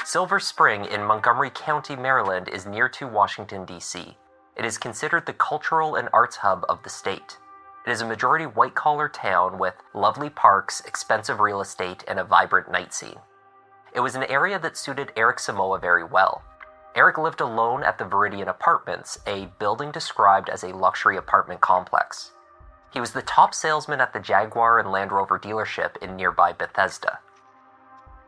Silver Spring in Montgomery County, Maryland is near to Washington, D.C. It is considered the cultural and arts hub of the state. It is a majority white-collar town with lovely parks, expensive real estate, and a vibrant night scene. It was an area that suited Eric Somuah very well. Eric lived alone at the Viridian Apartments, a building described as a luxury apartment complex. He was the top salesman at the Jaguar and Land Rover dealership in nearby Bethesda.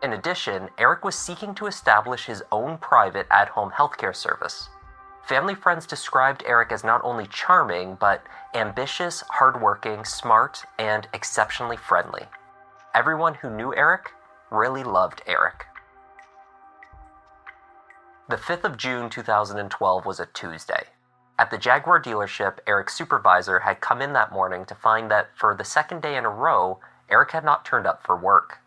In addition, Eric was seeking to establish his own private at-home healthcare service. Family friends described Eric as not only charming, but ambitious, hardworking, smart, and exceptionally friendly. Everyone who knew Eric really loved Eric. The 5th of June 2012 was a Tuesday. At the Jaguar dealership, Eric's supervisor had come in that morning to find that for the second day in a row, Eric had not turned up for work.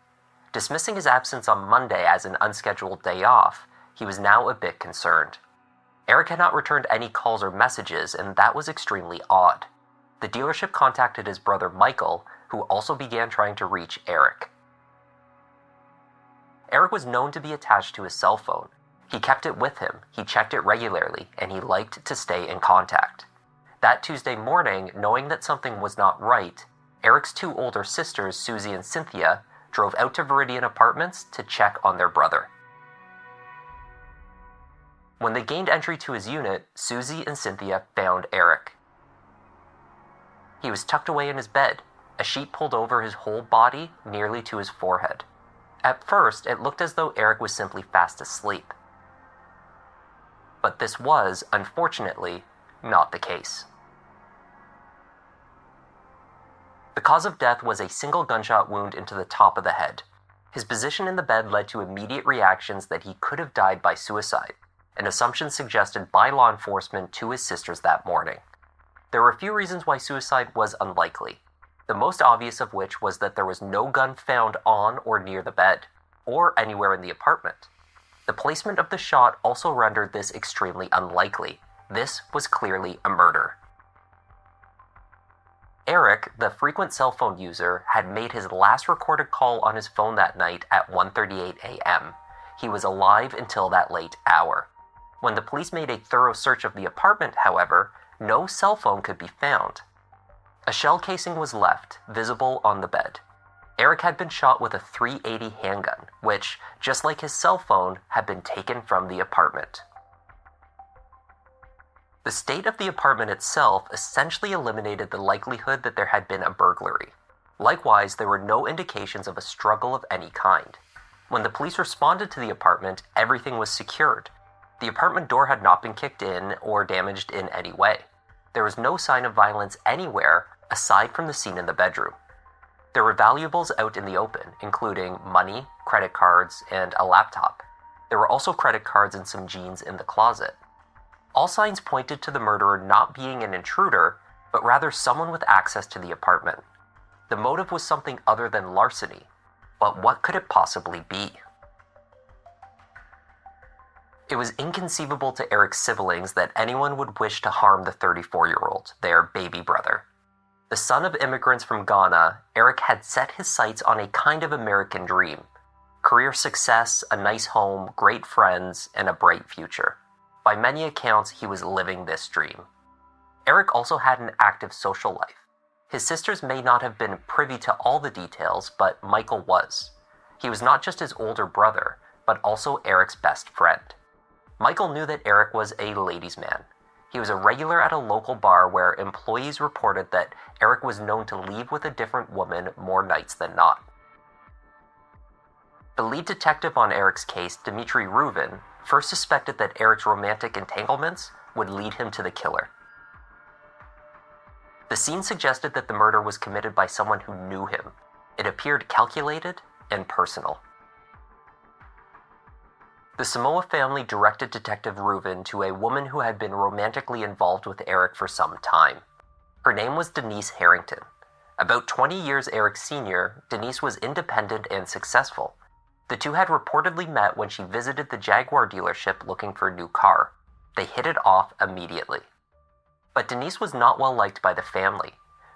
Dismissing his absence on Monday as an unscheduled day off, he was now a bit concerned. Eric had not returned any calls or messages, and that was extremely odd. The dealership contacted his brother Michael, who also began trying to reach Eric. Eric was known to be attached to his cell phone. He kept it with him, he checked it regularly, and he liked to stay in contact. That Tuesday morning, knowing that something was not right, Eric's two older sisters, Susie and Cynthia, drove out to Viridian Apartments to check on their brother. When they gained entry to his unit, Susie and Cynthia found Eric. He was tucked away in his bed, a sheet pulled over his whole body nearly to his forehead. At first, it looked as though Eric was simply fast asleep. But this was, unfortunately, not the case. The cause of death was a single gunshot wound into the top of the head. His position in the bed led to immediate reactions that he could have died by suicide, an assumption suggested by law enforcement to his sisters that morning. There were a few reasons why suicide was unlikely, the most obvious of which was that there was no gun found on or near the bed, or anywhere in the apartment. The placement of the shot also rendered this extremely unlikely. This was clearly a murder. Eric, the frequent cell phone user, had made his last recorded call on his phone that night at 1:38 a.m. He was alive until that late hour. When the police made a thorough search of the apartment, however, no cell phone could be found. A shell casing was left, visible on the bed. Eric had been shot with a .380 handgun, which, just like his cell phone, had been taken from the apartment. The state of the apartment itself essentially eliminated the likelihood that there had been a burglary. Likewise, there were no indications of a struggle of any kind. When the police responded to the apartment, everything was secured. The apartment door had not been kicked in or damaged in any way. There was no sign of violence anywhere aside from the scene in the bedroom. There were valuables out in the open, including money, credit cards, and a laptop. There were also credit cards and some jeans in the closet. All signs pointed to the murderer not being an intruder, but rather someone with access to the apartment. The motive was something other than larceny, but what could it possibly be? It was inconceivable to Eric's siblings that anyone would wish to harm the 34-year-old, their baby brother. The son of immigrants from Ghana, Eric had set his sights on a kind of American dream. Career success, a nice home, great friends, and a bright future. By many accounts, he was living this dream. Eric also had an active social life. His sisters may not have been privy to all the details, but Michael was. He was not just his older brother, but also Eric's best friend. Michael knew that Eric was a ladies' man. He was a regular at a local bar where employees reported that Eric was known to leave with a different woman more nights than not. The lead detective on Eric's case, Dimitri Rubin, first suspected that Eric's romantic entanglements would lead him to the killer. The scene suggested that the murder was committed by someone who knew him. It appeared calculated and personal. The Somuah family directed Detective Rubin to a woman who had been romantically involved with Eric for some time. Her name was Denise Harrington. About 20 years Eric's senior, Denise was independent and successful. The two had reportedly met when she visited the Jaguar dealership looking for a new car. They hit it off immediately. But Denise was not well liked by the family,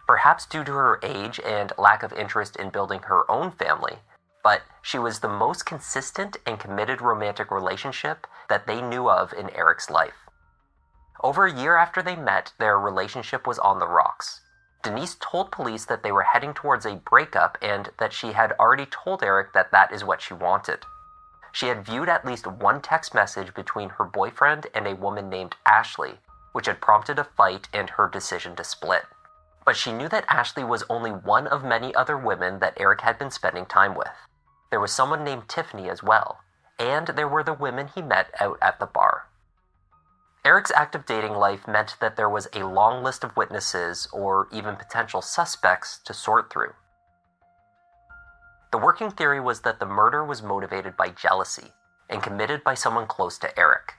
perhaps due to her age and lack of interest in building her own family, but she was the most consistent and committed romantic relationship that they knew of in Eric's life. Over a year after they met, their relationship was on the rocks. Denise told police that they were heading towards a breakup and that she had already told Eric that that is what she wanted. She had viewed at least one text message between her boyfriend and a woman named Ashley, which had prompted a fight and her decision to split. But she knew that Ashley was only one of many other women that Eric had been spending time with. There was someone named Tiffany as well, and there were the women he met out at the bar. Eric's active dating life meant that there was a long list of witnesses or even potential suspects to sort through. The working theory was that the murder was motivated by jealousy and committed by someone close to Eric.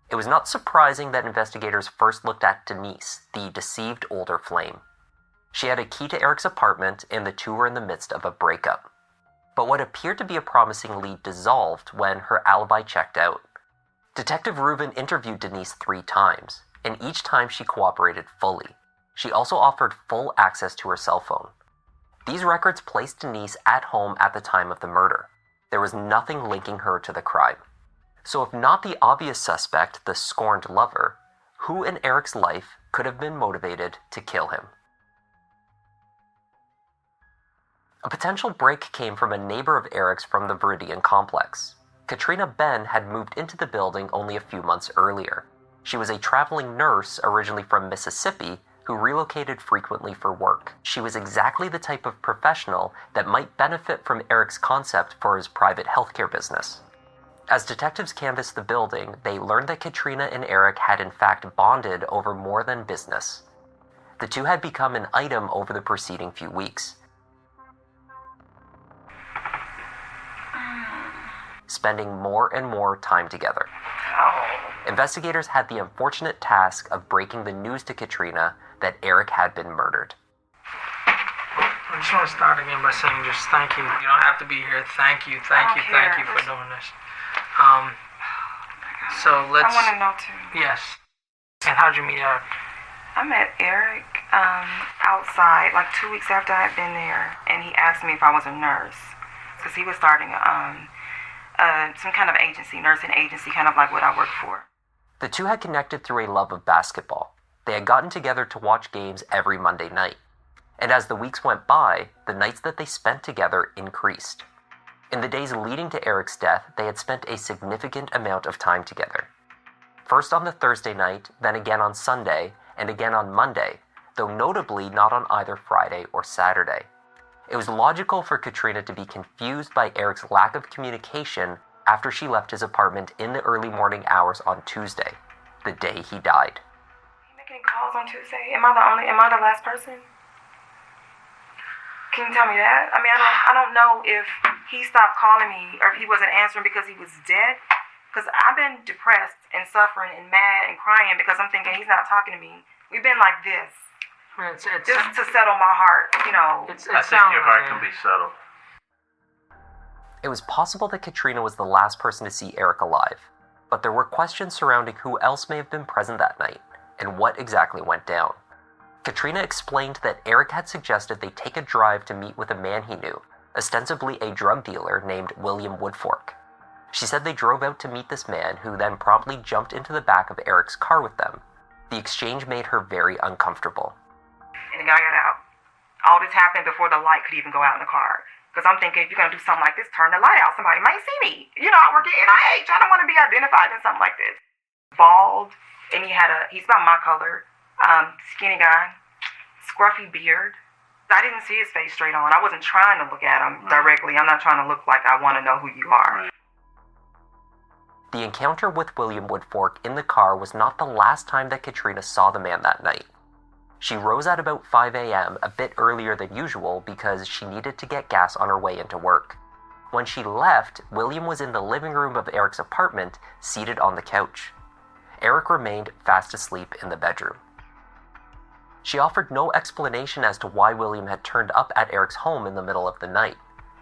It was not surprising that investigators first looked at Denise, the deceived older flame. She had a key to Eric's apartment, and the two were in the midst of a breakup. But what appeared to be a promising lead dissolved when her alibi checked out. Detective Rubin interviewed Denise 3 times, and each time she cooperated fully. She also offered full access to her cell phone. These records placed Denise at home at the time of the murder. There was nothing linking her to the crime. So if not the obvious suspect, the scorned lover, who in Eric's life could have been motivated to kill him? A potential break came from a neighbor of Eric's from the Viridian complex. Katrina Ben had moved into the building only a few months earlier. She was a traveling nurse originally from Mississippi who relocated frequently for work. She was exactly the type of professional that might benefit from Eric's concept for his private healthcare business. As detectives canvassed the building, they learned that Katrina and Eric had in fact bonded over more than business. The two had become an item over the preceding few weeks, spending more and more time together. Investigators had the unfortunate task of breaking the news to Katrina that Eric had been murdered. I just want to start again by saying just thank you. You don't have to be here. Thank you for doing this. So let's... I want to know too. Yes. And how'd you meet Eric? I met Eric outside like 2 weeks after I had been there, and he asked me if I was a nurse because he was starting some kind of agency, nursing agency, kind of like what I work for. The two had connected through a love of basketball. They had gotten together to watch games every Monday night. And as the weeks went by, the nights that they spent together increased. In the days leading to Eric's death, they had spent a significant amount of time together. First on the Thursday night, then again on Sunday, and again on Monday, though notably not on either Friday or Saturday. It was logical for Katrina to be confused by Eric's lack of communication after she left his apartment in the early morning hours on Tuesday, the day he died. Are you making calls on Tuesday? Am I the last person? Can you tell me that? I mean, I don't know if he stopped calling me or if he wasn't answering because he was dead. Because I've been depressed and suffering and mad and crying because I'm thinking he's not talking to me. We've been like this. It's just to settle my heart, you know. I think your heart can be settled. It was possible that Katrina was the last person to see Eric alive, but there were questions surrounding who else may have been present that night and what exactly went down. Katrina explained that Eric had suggested they take a drive to meet with a man he knew, ostensibly a drug dealer named William Woodfork. She said they drove out to meet this man, who then promptly jumped into the back of Eric's car with them. The exchange made her very uncomfortable. And the guy got out. All this happened before the light could even go out in the car. Because I'm thinking, if you're going to do something like this, turn the light out. Somebody might see me. You know, I work at NIH. I don't want to be identified in something like this. Bald, and he's about my color, skinny guy, scruffy beard. I didn't see his face straight on. I wasn't trying to look at him directly. I'm not trying to look like I want to know who you are. The encounter with William Woodfork in the car was not the last time that Katrina saw the man that night. She rose at about 5 a.m., a bit earlier than usual because she needed to get gas on her way into work. When she left, William was in the living room of Eric's apartment, seated on the couch. Eric remained fast asleep in the bedroom. She offered no explanation as to why William had turned up at Eric's home in the middle of the night,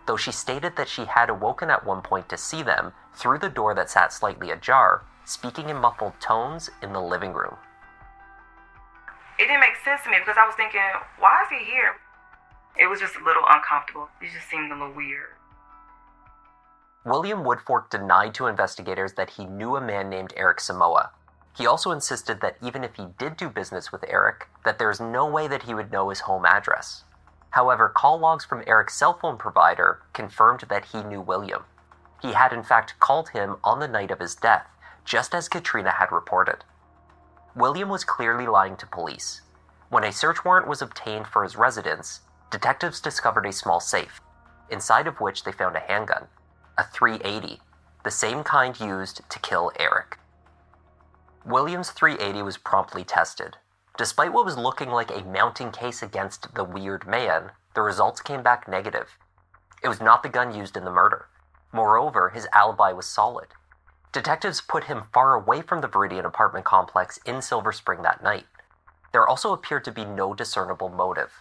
though she stated that she had awoken at one point to see them through the door that sat slightly ajar, speaking in muffled tones in the living room. It didn't make sense to me because I was thinking, why is he here? It was just a little uncomfortable. It just seemed a little weird. William Woodfork denied to investigators that he knew a man named Eric Somuah. He also insisted that even if he did do business with Eric, that there is no way that he would know his home address. However, call logs from Eric's cell phone provider confirmed that he knew William. He had in fact called him on the night of his death, just as Katrina had reported. William was clearly lying to police. When a search warrant was obtained for his residence, detectives discovered a small safe, inside of which they found a handgun, a .380, the same kind used to kill Eric. William's .380 was promptly tested. Despite what was looking like a mounting case against the weird man, the results came back negative. It was not the gun used in the murder. Moreover, his alibi was solid. Detectives put him far away from the Viridian apartment complex in Silver Spring that night. There also appeared to be no discernible motive.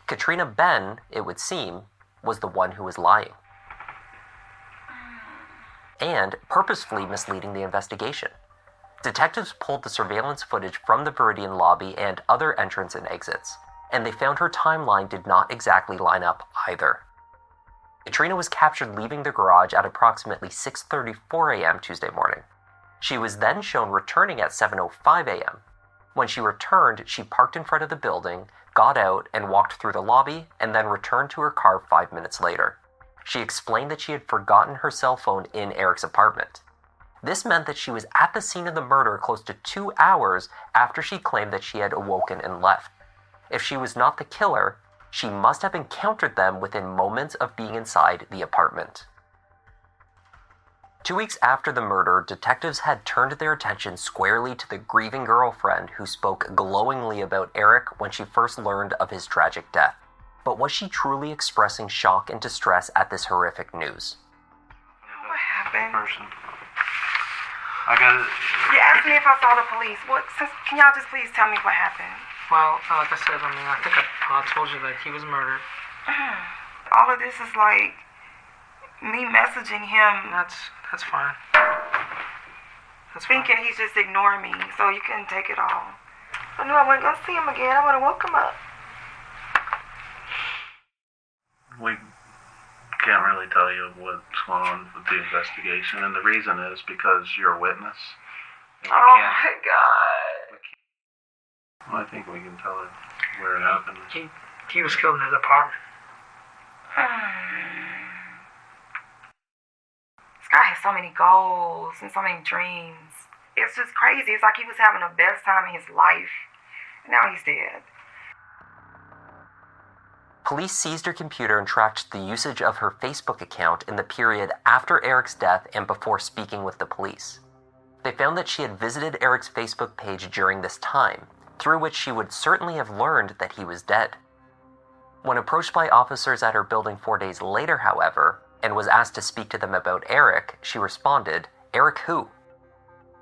Katrina Ben, it would seem, was the one who was lying, and purposefully misleading the investigation. Detectives pulled the surveillance footage from the Viridian lobby and other entrance and exits, and they found her timeline did not exactly line up either. Katrina was captured leaving the garage at approximately 6:34 a.m. Tuesday morning. She was then shown returning at 7:05 a.m. When she returned, she parked in front of the building, got out, and walked through the lobby, and then returned to her car 5 minutes later. She explained that she had forgotten her cell phone in Eric's apartment. This meant that she was at the scene of the murder close to 2 hours after she claimed that she had awoken and left. If she was not the killer, she must have encountered them within moments of being inside the apartment. 2 weeks after the murder, detectives had turned their attention squarely to the grieving girlfriend who spoke glowingly about Eric when she first learned of his tragic death. But was she truly expressing shock and distress at this horrific news? What happened? Person. I got it. You asked me if I saw the police. Can y'all just please tell me what happened? Well, like I said, I think I told you that he was murdered. All of this is like me messaging him. That's fine. That's thinking fine. he's just ignoring me, so you can take it all. I knew I wasn't gonna see him again. I would have woke him up. We can't really tell you what's going on with the investigation, and the reason is because you're a witness. And we Oh can't- my God. Well, I think we can tell her where it happened. He was killed in his apartment. This guy has so many goals and so many dreams. It's just crazy. It's like he was having the best time in his life. And now he's dead. Police seized her computer and tracked the usage of her Facebook account in the period after Eric's death and before speaking with the police. They found that she had visited Eric's Facebook page during this time, through which she would certainly have learned that he was dead. When approached by officers at her building 4 days later, however, and was asked to speak to them about Eric, she responded, "Eric who?"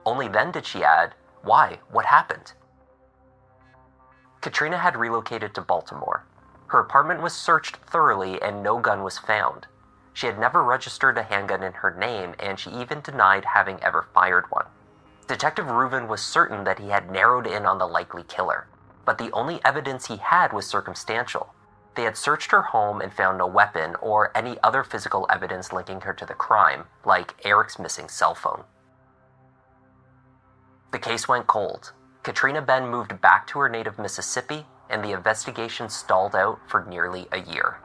Only then did she add, "Why? What happened?" Katrina had relocated to Baltimore. Her apartment was searched thoroughly and no gun was found. She had never registered a handgun in her name, and she even denied having ever fired one. Detective Reuven was certain that he had narrowed in on the likely killer, but the only evidence he had was circumstantial. They had searched her home and found no weapon or any other physical evidence linking her to the crime, like Eric's missing cell phone. The case went cold. Katrina Ben moved back to her native Mississippi, and the investigation stalled out for nearly a year.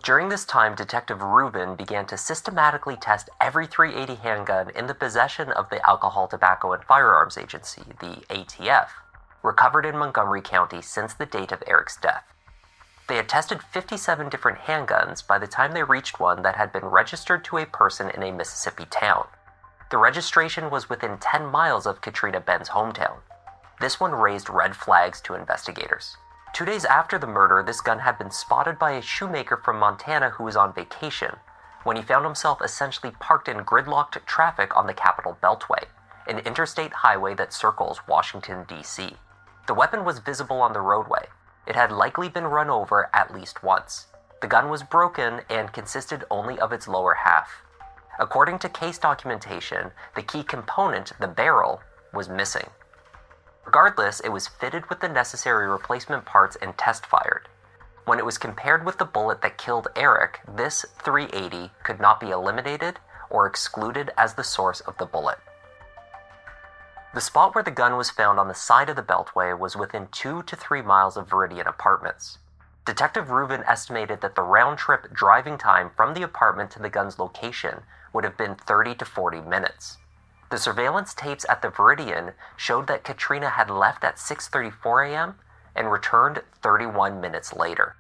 During this time, Detective Reuven began to systematically test every .380 handgun in the possession of the Alcohol, Tobacco, and Firearms Agency, the ATF, recovered in Montgomery County since the date of Eric's death. They had tested 57 different handguns by the time they reached one that had been registered to a person in a Mississippi town. The registration was within 10 miles of Katrina Ben's hometown. This one raised red flags to investigators. 2 days after the murder, this gun had been spotted by a shoemaker from Montana who was on vacation, when he found himself essentially parked in gridlocked traffic on the Capitol Beltway, an interstate highway that circles Washington, D.C. The weapon was visible on the roadway. It had likely been run over at least once. The gun was broken and consisted only of its lower half. According to case documentation, the key component, the barrel, was missing. Regardless, it was fitted with the necessary replacement parts and test fired. When it was compared with the bullet that killed Eric, this .380 could not be eliminated or excluded as the source of the bullet. The spot where the gun was found on the side of the Beltway was within 2 to 3 miles of Viridian Apartments. Detective Rubin estimated that the round-trip driving time from the apartment to the gun's location would have been 30 to 40 minutes. The surveillance tapes at the Viridian showed that Katrina had left at 6:34 a.m. and returned 31 minutes later.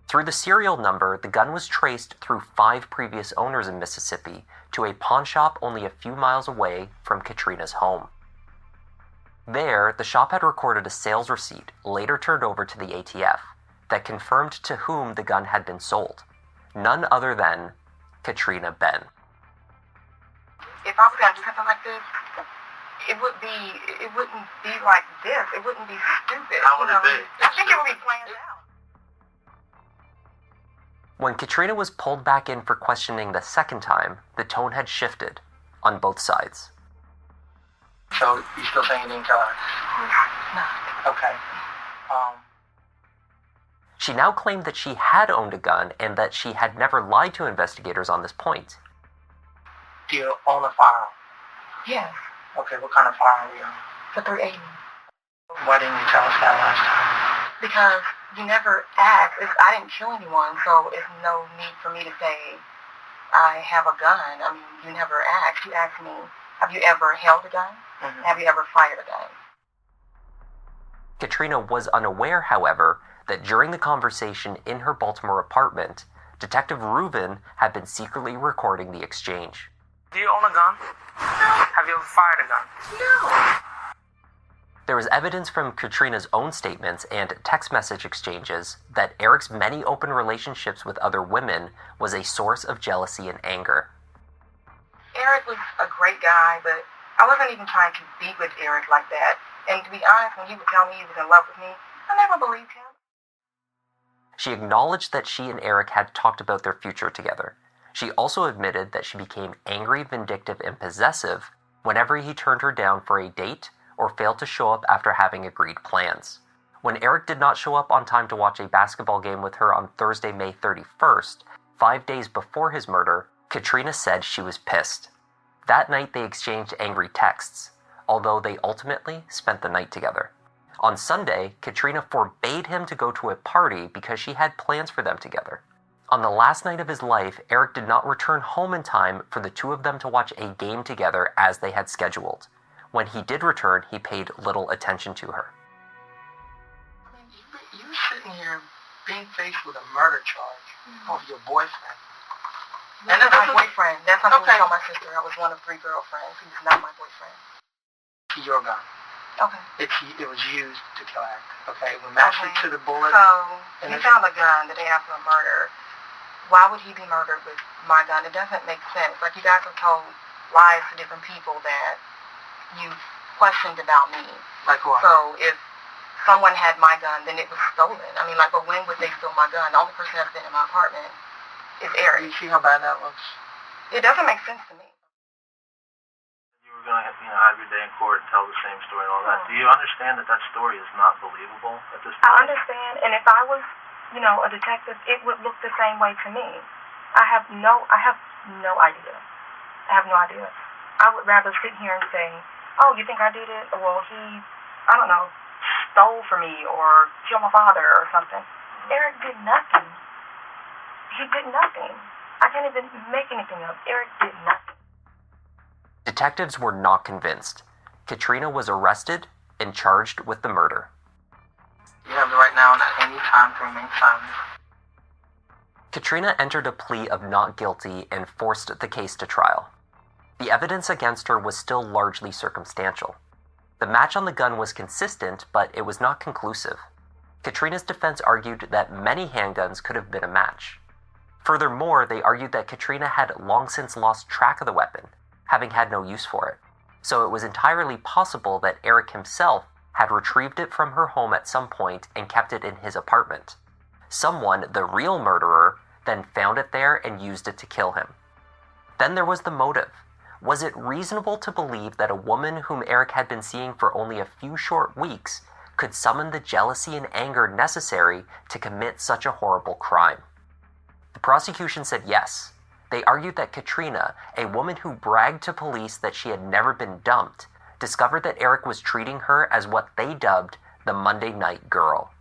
Through the serial number, the gun was traced through 5 previous owners in Mississippi to a pawn shop only a few miles away from Katrina's home. There, the shop had recorded a sales receipt, later turned over to the ATF, that confirmed to whom the gun had been sold. None other than Katrina Ben. If I was going to do something like this, it wouldn't be like this. It wouldn't be stupid. How would it be? I think it would be planned out. When Katrina was pulled back in for questioning the second time, the tone had shifted on both sides. So, you still think you didn't kill her? No. Okay. She now claimed that she had owned a gun and that she had never lied to investigators on this point. Do you own a firearm? Yes. Okay, what kind of firearm are you own? The .380. Why didn't you tell us that last time? Because you never asked. I didn't kill anyone, so it's no need for me to say I have a gun. I mean, you never asked. You asked me, have you ever held a gun? Mm-hmm. Have you ever fired a gun? Katrina was unaware, however, that during the conversation in her Baltimore apartment, Detective Rubin had been secretly recording the exchange. Do you own a gun? No. Have you ever fired a gun? No. There was evidence from Katrina's own statements and text message exchanges that Eric's many open relationships with other women was a source of jealousy and anger. Eric was a great guy, but I wasn't even trying to be with Eric like that. And to be honest, when he would tell me he was in love with me, I never believed him. She acknowledged that she and Eric had talked about their future together. She also admitted that she became angry, vindictive, and possessive whenever he turned her down for a date or failed to show up after having agreed plans. When Eric did not show up on time to watch a basketball game with her on Thursday, May 31st, 5 days before his murder, Katrina said she was pissed. That night they exchanged angry texts, although they ultimately spent the night together. On Sunday, Katrina forbade him to go to a party because she had plans for them together. On the last night of his life, Eric did not return home in time for the two of them to watch a game together as they had scheduled. When he did return, he paid little attention to her. I mean, you're sitting here being faced with a murder charge of your boyfriend. And that's my boyfriend. That's something I told my sister. I was one of 3 girlfriends. He's not my boyfriend. To your gun. Okay. It was used to kill Eric. Okay, we matched it to the bullet. So, he found a gun the day after a murder. Why would he be murdered with my gun? It doesn't make sense. Like, you guys have told lies to different people that you questioned about me. Like what? So, if someone had my gun, then it was stolen. I mean, like, but when would they steal my gun? The only person that's been in my apartment is Eric. You see how bad that looks? It doesn't make sense to me. You were going to have your day in court and tell the same story and all that. Do you understand that that story is not believable at this point? I understand, and if I was, a detective, it would look the same way to me. I have no idea. I have no idea. I would rather sit here and say, oh, you think I did it? Well, he, stole from me or killed my father or something. Eric did nothing. He did nothing. I can't even make anything up. Eric did nothing. Detectives were not convinced. Katrina was arrested and charged with the murder. You have the right now and at any time to remain silent. Katrina entered a plea of not guilty and forced the case to trial. The evidence against her was still largely circumstantial. The match on the gun was consistent, but it was not conclusive. Katrina's defense argued that many handguns could have been a match. Furthermore, they argued that Katrina had long since lost track of the weapon, having had no use for it. So it was entirely possible that Eric himself had retrieved it from her home at some point and kept it in his apartment. Someone, the real murderer, then found it there and used it to kill him. Then there was the motive. Was it reasonable to believe that a woman whom Eric had been seeing for only a few short weeks could summon the jealousy and anger necessary to commit such a horrible crime. The prosecution said yes. They argued that Katrina, a woman who bragged to police that she had never been dumped, discovered that Eric was treating her as what they dubbed the Monday Night Girl.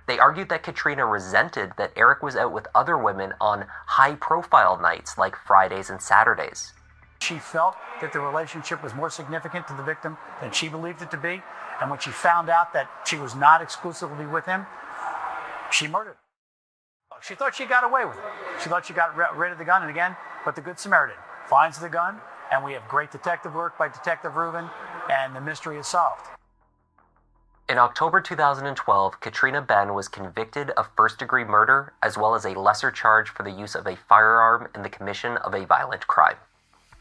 They argued that Katrina resented that Eric was out with other women on high-profile nights like Fridays and Saturdays. She felt that the relationship was more significant to the victim than she believed it to be, and when she found out that she was not exclusively with him, she murdered him. She thought she got away with it. She thought she got rid of the gun, and again, but the Good Samaritan finds the gun, and we have great detective work by Detective Rubin, and the mystery is solved. In October 2012, Katrina Ben was convicted of first-degree murder as well as a lesser charge for the use of a firearm in the commission of a violent crime.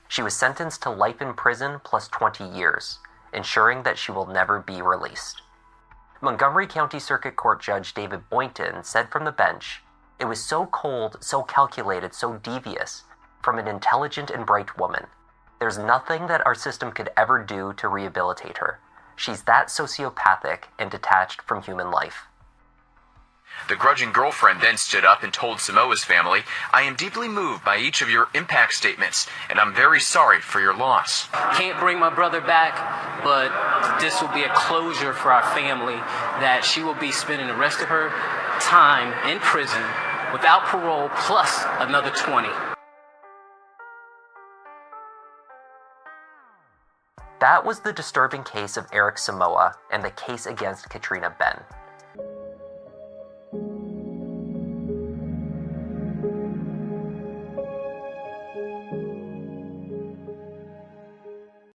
She was sentenced to life in prison plus 20 years, ensuring that she will never be released. Montgomery County Circuit Court Judge David Boynton said from the bench, "It was so cold, so calculated, so devious, from an intelligent and bright woman. There's nothing that our system could ever do to rehabilitate her. She's that sociopathic and detached from human life." The grudging girlfriend then stood up and told Somuah's family, "I am deeply moved by each of your impact statements, and I'm very sorry for your loss. Can't bring my brother back, but this will be a closure for our family, that she will be spending the rest of her time in prison without parole plus another 20. That was the disturbing case of Eric Somuah and the case against Katrina Ben.